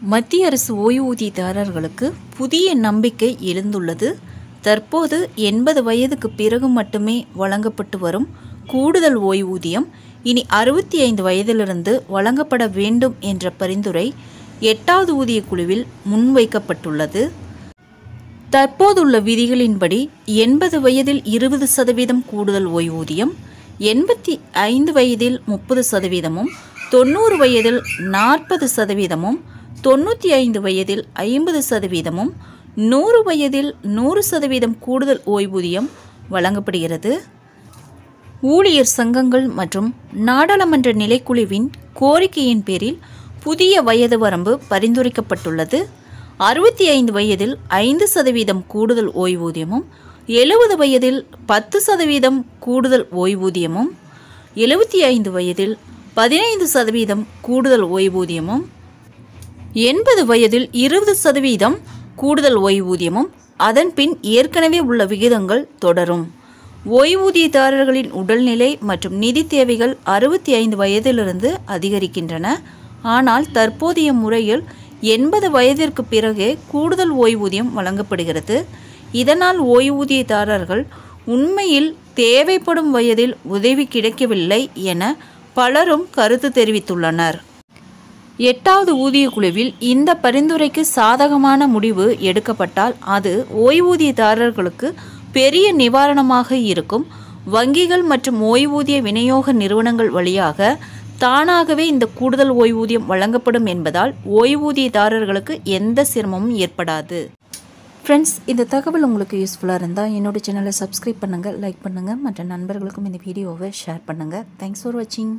மத்திய அரசு ஓய்வூதியதாரர்களுக்கு புதிய நம்பிக்கை எழுந்துள்ளது. தற்போது 80 வயதுக்கு பிறகு மட்டுமே வழங்கப்பட்டு வரும் கூடுதல் ஓய்வூதியம் இனி 65 வயதிலிருந்து வழங்கப்பட வேண்டும் என்ற பரிந்துரை 8வது ஊதிய குழுவில் முன்வைக்கப்பட்டுள்ளது. தற்போதுள்ள விதிகளின்படி 80 வயதில் 20% கூடுதல் ஓய்வூதியம், 85 வயதில் 30%, 90 வயதில் 40%, 95 வயதில் 50%, 100 வயதில் 100% கூடுதல் ஓய்வூதியம் வழங்கப்படுகிறது. ஊழியர் சங்கங்கள் மற்றும் நாடாளுமன்ற நிலைக்குழுவின் கோரிக்கையின் பேரில் புதிய வயது வரம்பு பரிந்துரைக்கப்பட்டுள்ளது. 65 வயதில் 5% கூடுதல் ஓய்வூதியமும், 70 வயதில் 10% கூடுதல் ஓய்வூதியமும், 75 வயதில் 15% கூடுதல் ஓய்வூதியமும், 80 வயதில் 20% கூடுதல் ஓய்வூதியமும் அதன் பின் ஏற்கனவே உள்ள விகிதங்கள் தொடரும். ஓய்வூதியதாரர்களின் உடல்நிலை மற்றும் நிதி தேவைகள் 65 வயதிலிருந்து அதிகரிக்கின்றன. ஆனால் தற்போதைய முறையில் 80 வயதிற்கு பிறகே கூடுதல் ஓய்வூதியம் வழங்கப்படுகிறது. இதனால் ஓய்வூதியதாரர்கள் உண்மையில் தேவைப்படும் வயதில் உதவி கிடைக்கவில்லை என பலரும் கருத்து தெரிவித்துள்ளனர். 8வது ஊதிய குழுவில் இந்த பரிந்துரைக்கு சாதகமான முடிவு எடுக்கப்பட்டால் அது ஓய்வூதியதாரர்களுக்கு பெரிய நிவாரணமாக இருக்கும். வங்கிகள் மற்றும் ஓய்வூதிய விநியோக நிறுவனங்கள் வழியாக தானாகவே இந்த கூடுதல் ஓய்வூதியம் வழங்கப்படும் என்பதால் ஓய்வூதியதாரர்களுக்கு எந்த சிரமமும் ஏற்படாது. ஃப்ரெண்ட்ஸ், இந்த தகவல் உங்களுக்கு யூஸ்ஃபுல்லாக இருந்தால் என்னோட சேனலை சப்ஸ்கிரைப் பண்ணுங்கள், லைக் பண்ணுங்கள், மற்ற நண்பர்களுக்கும் இந்த வீடியோவை ஷேர் பண்ணுங்கள். தேங்க்ஸ் ஃபார் வாட்சிங்.